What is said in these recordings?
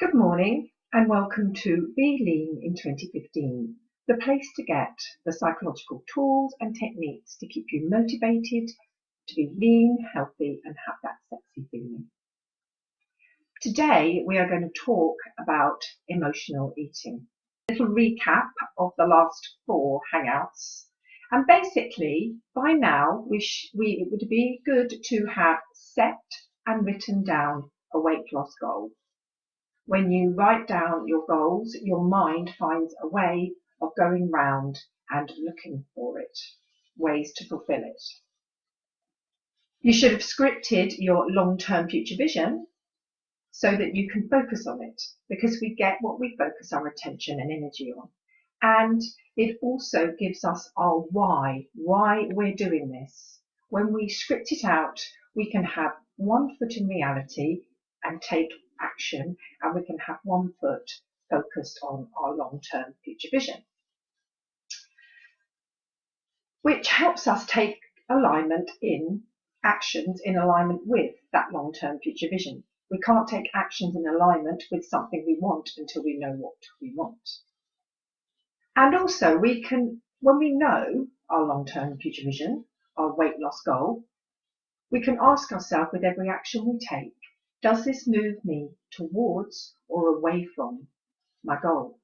Good morning and welcome to Be Lean in 2015, the place to get the psychological tools and techniques to keep you motivated to be lean, healthy and have that sexy feeling. Today we are going to talk about emotional eating. A little recap of the last 4 hangouts, and basically by now it would be good to have set and written down a weight loss goal. When you write down your goals, your mind finds a way of going round and looking for it, ways to fulfill it. You should have scripted your long-term future vision so that you can focus on it, because we get what we focus our attention and energy on. And it also gives us our why we're doing this. When we script it out, we can have one foot in reality and take action, and we can have one foot focused on our long-term future vision, which helps us take alignment in actions in alignment with that long-term future vision. We can't take actions in alignment with something we want until we know what we want. And also we can, when we know our long-term future vision, our weight loss goal, we can ask ourselves with every action we take, does this move me towards or away from my goal?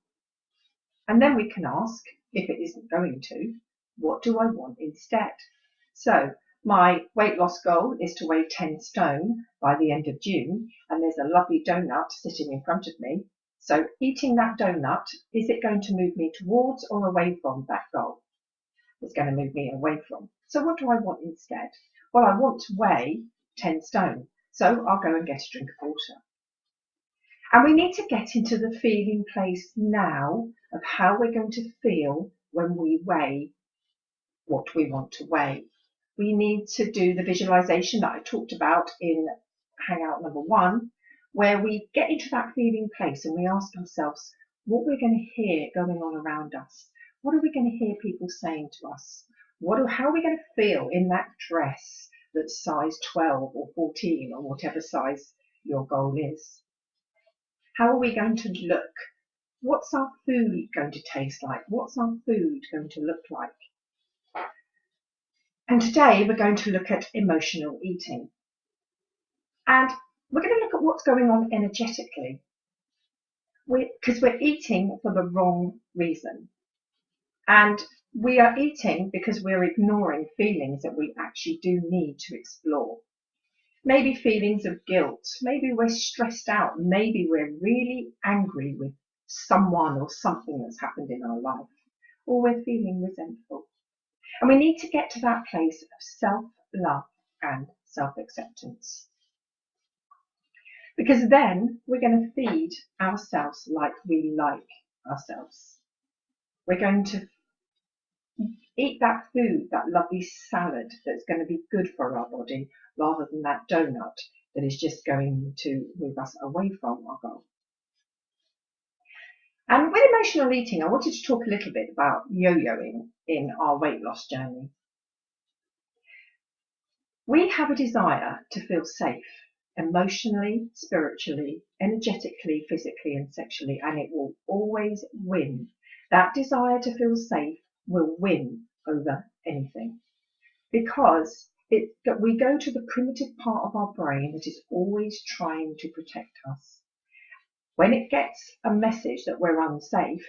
And then we can ask, if it isn't going to, what do I want instead? So my weight loss goal is to weigh 10 stone by the end of June, and there's a lovely donut sitting in front of me. So eating that donut, is it going to move me towards or away from that goal? It's going to move me away from. So what do I want instead? Well, I want to weigh 10 stone. So I'll go and get a drink of water. And we need to get into the feeling place now of how we're going to feel when we weigh what we want to weigh. We need to do the visualization that I talked about in hangout number 1, where we get into that feeling place and we ask ourselves what we're going to hear going on around us. What are we going to hear people saying to us? How are we going to feel in that dress that's size 12 or 14 or whatever size your goal is? How are we going to look? What's our food going to taste like? What's our food going to look like? And today we're going to look at emotional eating. And we're going to look at what's going on energetically. Because we're eating for the wrong reason. And we are eating because we're ignoring feelings that we actually do need to explore. Maybe feelings of guilt, maybe we're stressed out, maybe we're really angry with someone or something that's happened in our life, or we're feeling resentful. And we need to get to that place of self-love and self-acceptance. Because then we're going to feed ourselves like we like ourselves. We're going to eat that food, that lovely salad that's going to be good for our body, rather than that donut that is just going to move us away from our goal. And with emotional eating, I wanted to talk a little bit about yo-yoing in our weight loss journey. We have a desire to feel safe, emotionally, spiritually, energetically, physically and sexually, and it will always win. That desire to feel safe will win over anything, because we go to the primitive part of our brain that is always trying to protect us. When it gets a message that we're unsafe,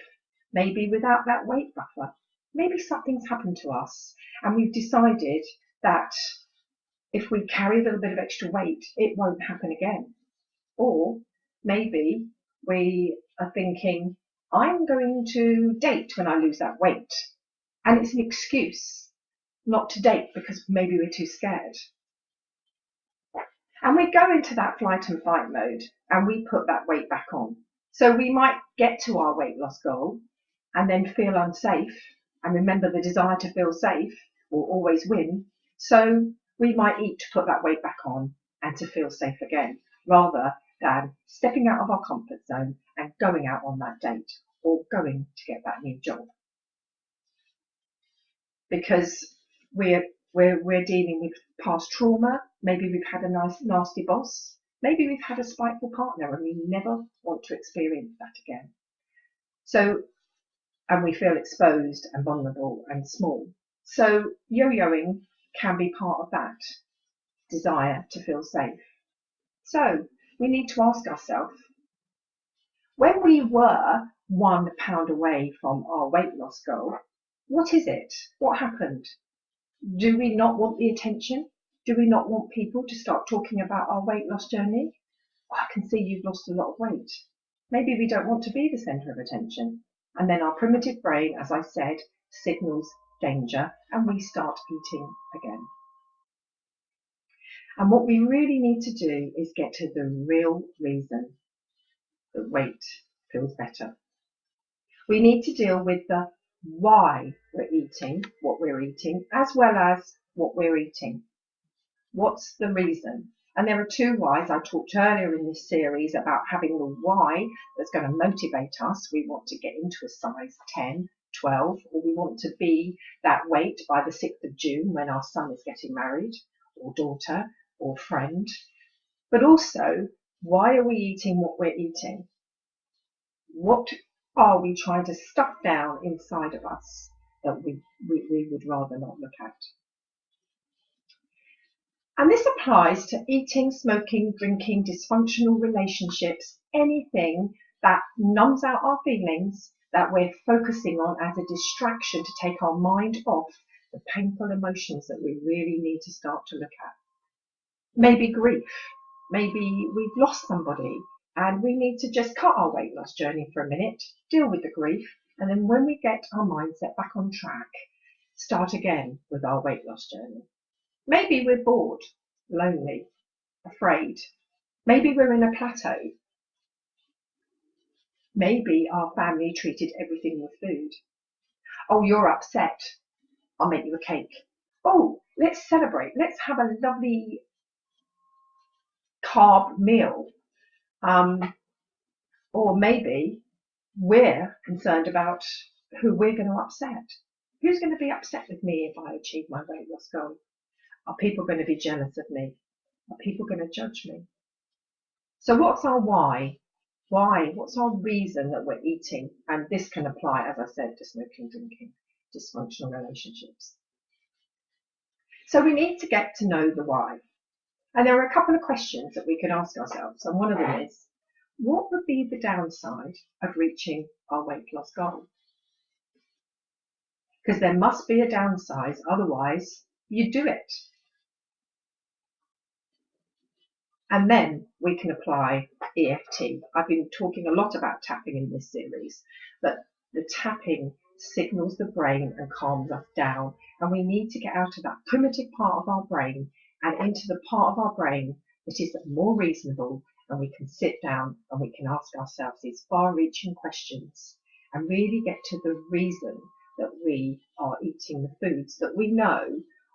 maybe without that weight buffer, maybe something's happened to us and we've decided that if we carry a little bit of extra weight, it won't happen again. Or maybe we are thinking, I'm going to date when I lose that weight. And it's an excuse not to date because maybe we're too scared. And we go into that flight and fight mode and we put that weight back on. So we might get to our weight loss goal and then feel unsafe. And remember, the desire to feel safe will always win. So we might eat to put that weight back on and to feel safe again, rather than stepping out of our comfort zone and going out on that date or going to get that new job. Because we're dealing with past trauma. Maybe we've had a nasty boss. Maybe we've had a spiteful partner and we never want to experience that again. So, and we feel exposed and vulnerable and small. So yo-yoing can be part of that desire to feel safe. So we need to ask ourselves, when we were 1 pound away from our weight loss goal, what is it? What happened? Do we not want the attention? Do we not want people to start talking about our weight loss journey? Oh, I can see you've lost a lot of weight. Maybe we don't want to be the centre of attention. And then our primitive brain, as I said, signals danger and we start eating again. And what we really need to do is get to the real reason that weight feels better. We need to deal with the why we're eating what we're eating, as well as what we're eating. What's the reason? And there are 2 whys. I talked earlier in this series about having the why that's going to motivate us. We want to get into a size 10, 12, or we want to be that weight by the 6th of June when our son is getting married, or daughter, or friend. But also, why are we eating what we're eating? What are we trying to stuff down inside of us that we would rather not look at? And this applies to eating, smoking, drinking, dysfunctional relationships, anything that numbs out our feelings that we're focusing on as a distraction to take our mind off the painful emotions that we really need to start to look at. Maybe grief. Maybe we've lost somebody and we need to just cut our weight loss journey for a minute, deal with the grief, and then when we get our mindset back on track, start again with our weight loss journey. Maybe we're bored, lonely, afraid. Maybe we're in a plateau. Maybe our family treated everything with food. Oh, you're upset. I'll make you a cake. Oh, let's celebrate. Let's have a lovely carb meal. Or maybe we're concerned about who we're going to upset. Who's going to be upset with me if I achieve my weight loss goal? Are people going to be jealous of me? Are people going to judge me? So what's our why? Why? What's our reason that we're eating? And this can apply, as I said, to smoking, drinking, dysfunctional relationships. So we need to get to know the why. And there are a couple of questions that we can ask ourselves. And one of them is, what would be the downside of reaching our weight loss goal? Because there must be a downside, otherwise you do it. And then we can apply EFT. I've been talking a lot about tapping in this series, but the tapping signals the brain and calms us down. And we need to get out of that primitive part of our brain and into the part of our brain that is more reasonable, and we can sit down and we can ask ourselves these far-reaching questions and really get to the reason that we are eating the foods that we know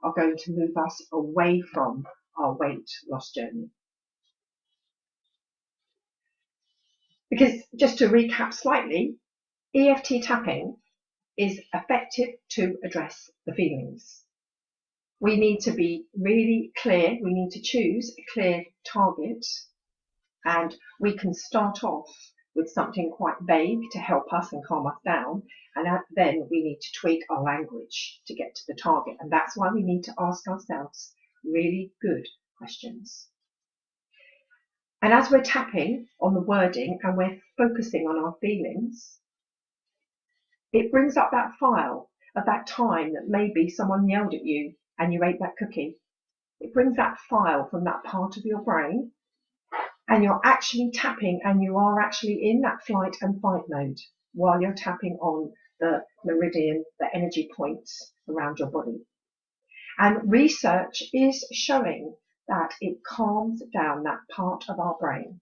are going to move us away from our weight loss journey. Because just to recap slightly, EFT tapping is effective to address the feelings. We need to be really clear. We need to choose a clear target, and we can start off with something quite vague to help us and calm us down, and then we need to tweak our language to get to the target. And that's why we need to ask ourselves really good questions. And as we're tapping on the wording and we're focusing on our feelings, it brings up that file of that time that maybe someone yelled at you and you ate that cookie. It brings that file from that part of your brain, and you're actually tapping and you are actually in that flight and fight mode while you're tapping on the meridian, the energy points around your body. And research is showing that it calms down that part of our brain.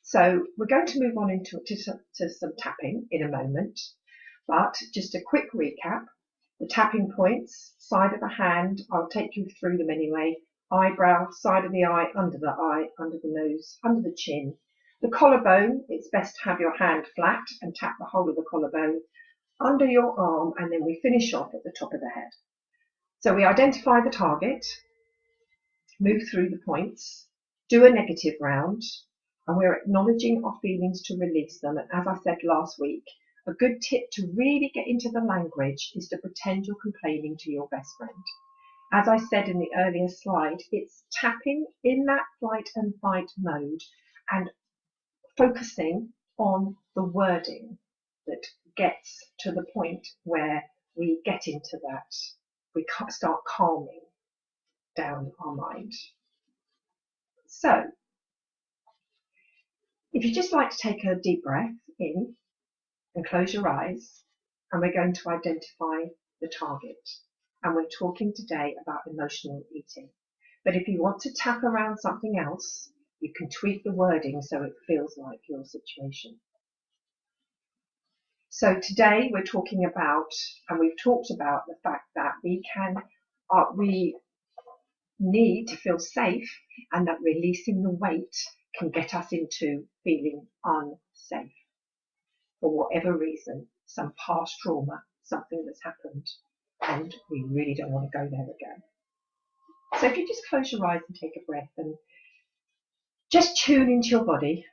So we're going to move on to some tapping in a moment, but just a quick recap. The tapping points, side of the hand, I'll take you through them anyway. Eyebrow, side of the eye, under the nose, under the chin. The collarbone, it's best to have your hand flat and tap the whole of the collarbone, under your arm, and then we finish off at the top of the head. So we identify the target, move through the points, do a negative round, and we're acknowledging our feelings to release them. And as I said last week, a good tip to really get into the language is to pretend you're complaining to your best friend. As I said in the earlier slide, it's tapping in that flight and fight mode and focusing on the wording that gets to the point where we get into that. We can't start calming down our mind. So, if you just like to take a deep breath in and close your eyes, and we're going to identify the target. And we're talking today about emotional eating. But if you want to tap around something else, you can tweak the wording so it feels like your situation. So today we're talking about, and we've talked about the fact that we need to feel safe, and that releasing the weight can get us into feeling unsafe for whatever reason, some past trauma, something that's happened, and we really don't want to go there again. So if you just close your eyes and take a breath and just tune into your body,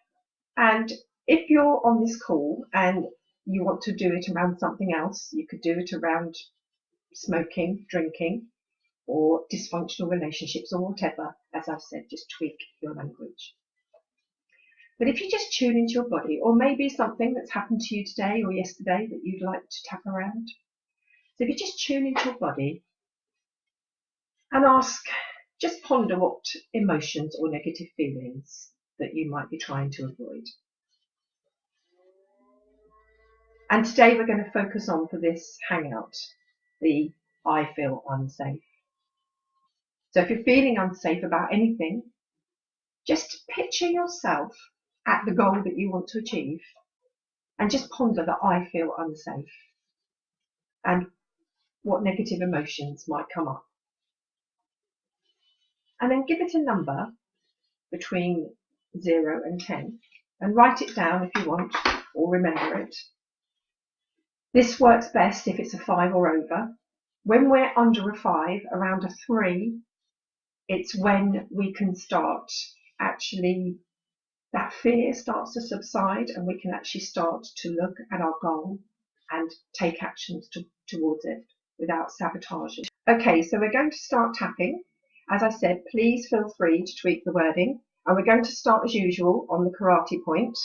and if you're on this call and you want to do it around something else, you could do it around smoking, drinking, or dysfunctional relationships, or whatever. As I've said, just tweak your language. But if you just tune into your body, or maybe something that's happened to you today or yesterday that you'd like to tap around. So if you just tune into your body and just ponder what emotions or negative feelings that you might be trying to avoid. And today we're going to focus on, for this hangout, the I feel unsafe. So if you're feeling unsafe about anything, just picture yourself at the goal that you want to achieve and just ponder that I feel unsafe and what negative emotions might come up. And then give it a number between 0 and 10 and write it down if you want, or remember it. This works best if it's a 5 or over. When we're under a 5, around a 3, it's when we can start actually, that fear starts to subside, and we can actually start to look at our goal and take actions towards it without sabotaging. Okay, so we're going to start tapping. As I said, please feel free to tweak the wording, and we're going to start as usual on the karate point,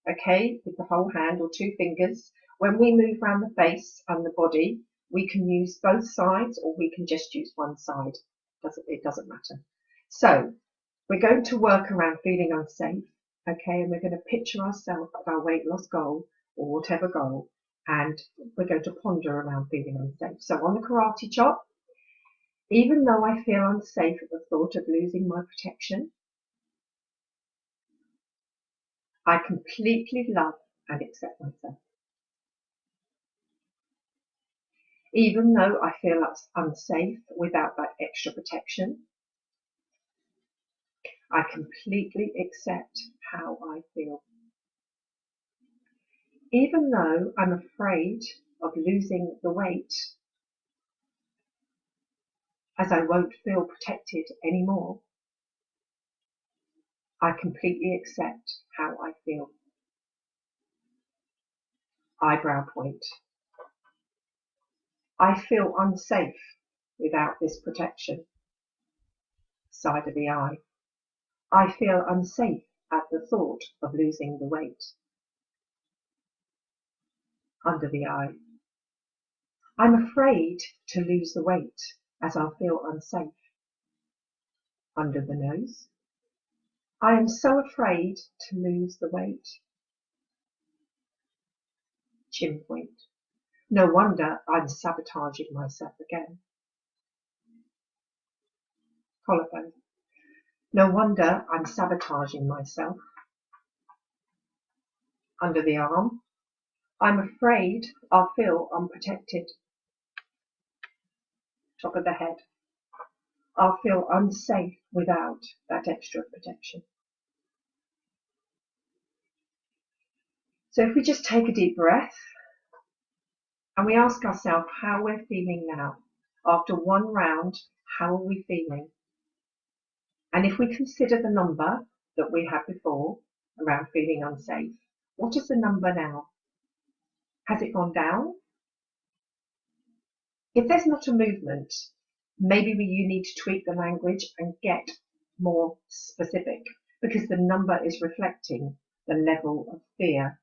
okay, with the whole hand or 2 fingers. When we move around the face and the body, we can use both sides, or we can just use one side. It doesn't matter. So we're going to work around feeling unsafe, okay, and we're going to picture ourselves at our weight loss goal or whatever goal, and we're going to ponder around feeling unsafe. So on the karate chop, even though I feel unsafe at the thought of losing my protection, I completely love and accept myself. Even though I feel unsafe without that extra protection, I completely accept how I feel. Even though I'm afraid of losing the weight, as I won't feel protected anymore, I completely accept how I feel. Eyebrow point. I feel unsafe without this protection. Side of the eye. I feel unsafe at the thought of losing the weight. Under the eye. I'm afraid to lose the weight as I feel unsafe. Under the nose. I am so afraid to lose the weight. Chin point. No wonder I'm sabotaging myself again. Collarbone. No wonder I'm sabotaging myself. Under the arm. I'm afraid I'll feel unprotected. Top of the head. I'll feel unsafe without that extra protection. So if we just take a deep breath and we ask ourselves how we're feeling now. After one round, how are we feeling? And if we consider the number that we had before around feeling unsafe, what is the number now? Has it gone down? If there's not a movement, maybe you need to tweak the language and get more specific, because the number is reflecting the level of fear.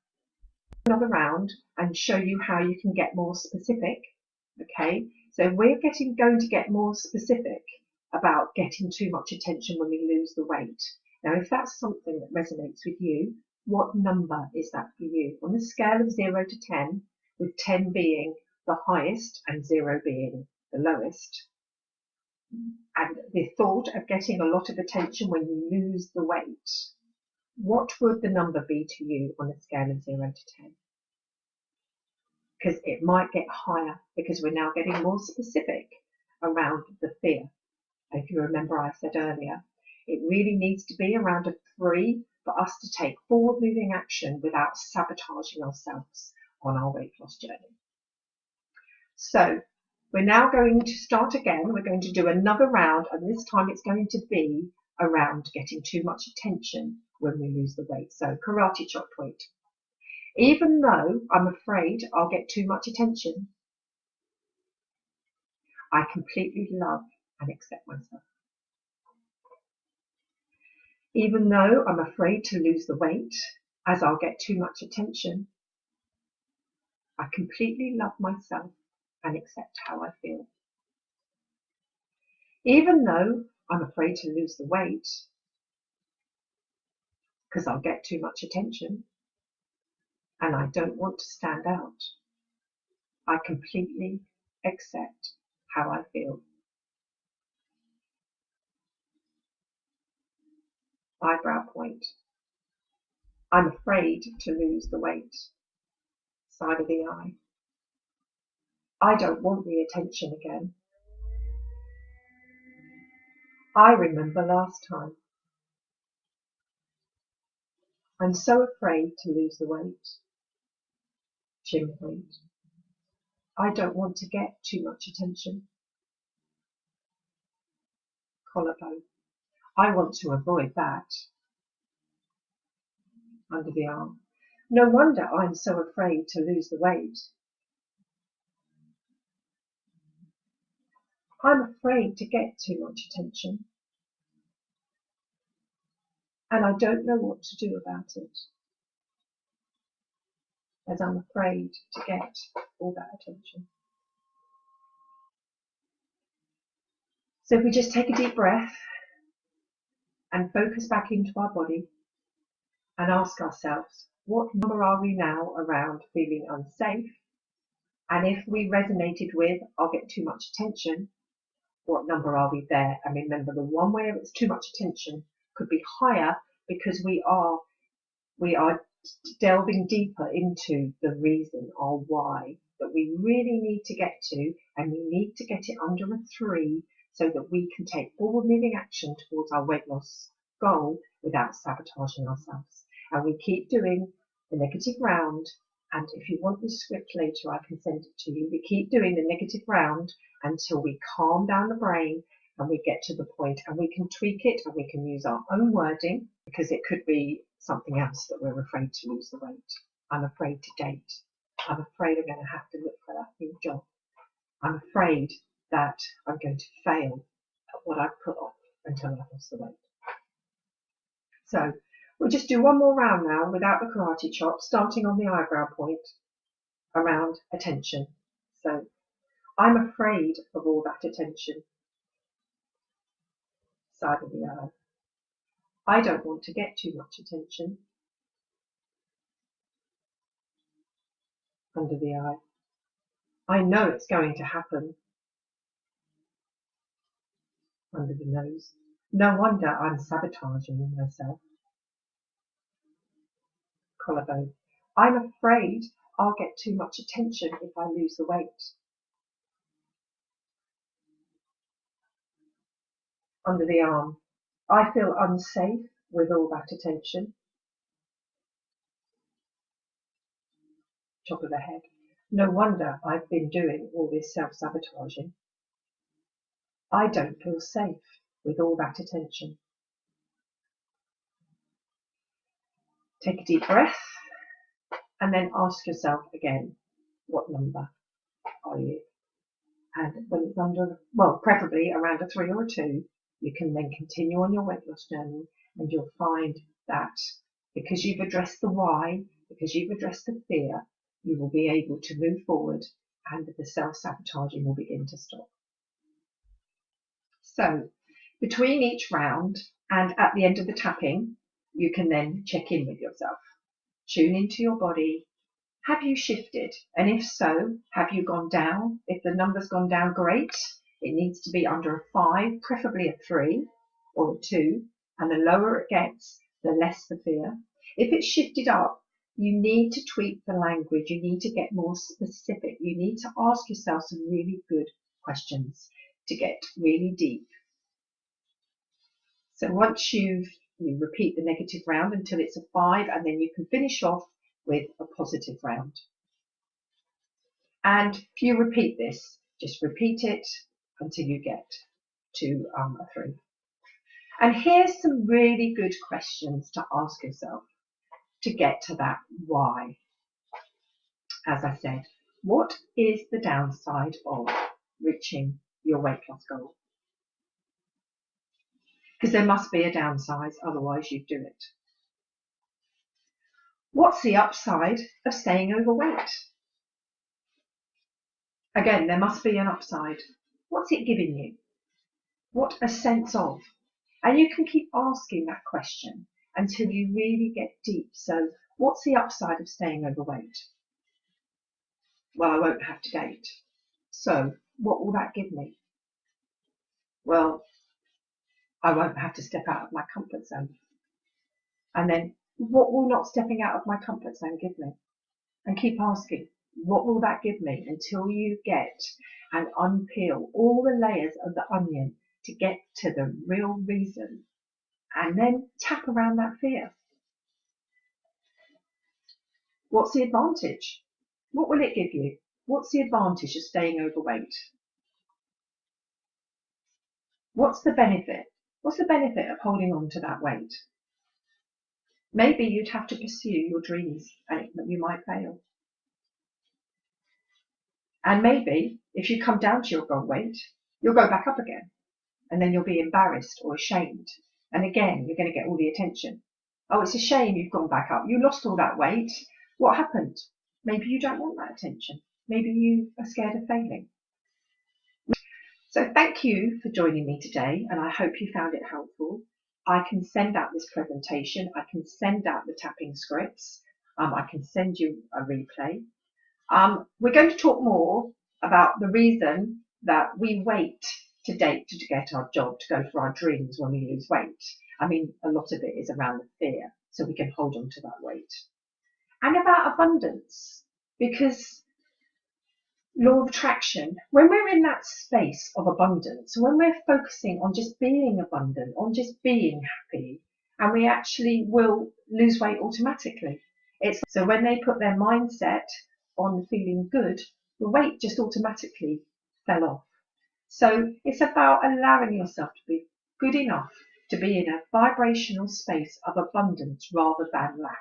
Another round and show you how you can get more specific. Okay, so we're going to get more specific about getting too much attention when we lose the weight. Now, if that's something that resonates with you, what number is that for you? On the scale of 0 to 10, with 10 being the highest and 0 being the lowest, and the thought of getting a lot of attention when you lose the weight, what would the number be to you on a scale of 0 to 10? Because it might get higher, because we're now getting more specific around the fear. If you remember, I said earlier, it really needs to be around a 3 for us to take forward moving action without sabotaging ourselves on our weight loss journey. So we're now going to start again. We're going to do another round, and this time it's going to be around getting too much attention when we lose the weight. So karate chop point. Even though I'm afraid I'll get too much attention, I completely love and accept myself. Even though I'm afraid to lose the weight, as I'll get too much attention, I completely love myself and accept how I feel. Even though I'm afraid to lose the weight, because I'll get too much attention, and I don't want to stand out, I completely accept how I feel. Eyebrow point. I'm afraid to lose the weight. Side of the eye. I don't want the attention again. I remember last time. I'm so afraid to lose the weight. Chin point. I don't want to get too much attention. Collarbone. I want to avoid that. Under the arm. No wonder I'm so afraid to lose the weight. I'm afraid to get too much attention, and I don't know what to do about it, as I'm afraid to get all that attention. So if we just take a deep breath and focus back into our body and ask ourselves, what number are we now around feeling unsafe? And if we resonated with, I'll get too much attention, what number are we there? And remember, the one where it's too much attention could be higher, because we are delving deeper into the reason or why that we really need to get to, and we need to get it under a 3 so that we can take forward moving action towards our weight loss goal without sabotaging ourselves. And we keep doing the negative round, and if you want the script later, I can send it to you. We keep doing the negative round until we calm down the brain and we get to the point, and we can tweak it and we can use our own wording, because it could be something else that we're afraid to lose the weight. I'm afraid to date. I'm afraid I'm going to have to look for that new job. I'm afraid that I'm going to fail at what I've put off until I've lost the weight. So we'll just do one more round now without the karate chop, starting on the eyebrow point around attention. So I'm afraid of all that attention. Side of the eye. I don't want to get too much attention. Under the eye. I know it's going to happen. Under the nose. No wonder I'm sabotaging myself. Collarbone. I'm afraid I'll get too much attention if I lose the weight. Under the arm. I feel unsafe with all that attention. Top of the head. No wonder I've been doing all this self-sabotaging. I don't feel safe with all that attention. Take a deep breath and then ask yourself again, what number are you? And when it's under, well, preferably around a 3 or a 2, you can then continue on your weight loss journey, and you'll find that because you've addressed the why, because you've addressed the fear, you will be able to move forward and the self-sabotaging will begin to stop. So between each round and at the end of the tapping, you can then check in with yourself. Tune into your body. Have you shifted? And if so, have you gone down? If the number's gone down, great. It needs to be under a 5, preferably a 3 or a 2. And the lower it gets, the less the fear. If it's shifted up, you need to tweak the language. You need to get more specific. You need to ask yourself some really good questions to get really deep. So once you repeat the negative round until it's a 5, and then you can finish off with a positive round. And if you repeat this, just repeat it until you get to a 3. And here's some really good questions to ask yourself to get to that why. As I said, what is the downside of reaching your weight loss goal? Because there must be a downside, otherwise you'd do it. What's the upside of staying overweight? Again, there must be an upside. What's it giving you? What a sense of? And you can keep asking that question until you really get deep. So what's the upside of staying overweight? Well, I won't have to date. So what will that give me? Well, I won't have to step out of my comfort zone. And then what will not stepping out of my comfort zone give me? And keep asking, what will that give me, until you get and unpeel all the layers of the onion to get to the real reason, and then tap around that fear. What's the advantage? What will it give you? What's the advantage of staying overweight? What's the benefit? What's the benefit of holding on to that weight? Maybe you'd have to pursue your dreams and you might fail. And maybe if you come down to your goal weight, you'll go back up again, and then you'll be embarrassed or ashamed. And again, you're going to get all the attention. Oh, it's a shame you've gone back up. You lost all that weight. What happened? Maybe you don't want that attention. Maybe you are scared of failing. So thank you for joining me today, and I hope you found it helpful. I can send out this presentation. I can send out the tapping scripts. I can send you a replay. We're going to talk more about the reason that we wait to date to get our job, to go for our dreams when we lose weight. I mean, a lot of it is around the fear, so we can hold on to that weight. And about abundance, because law of attraction, when we're in that space of abundance, when we're focusing on just being abundant, on just being happy, and we actually will lose weight automatically. So when they put their mindset on feeling good, the weight just automatically fell off. So it's about allowing yourself to be good enough to be in a vibrational space of abundance rather than lack.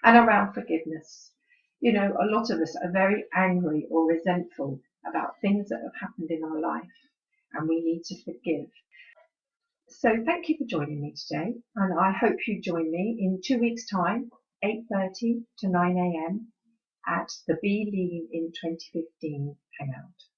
And around forgiveness. You know, a lot of us are very angry or resentful about things that have happened in our life, and we need to forgive. So thank you for joining me today, and I hope you join me in 2 weeks' time, 8:30 to 9 a.m. at the Be Lean in 2015 Hangout.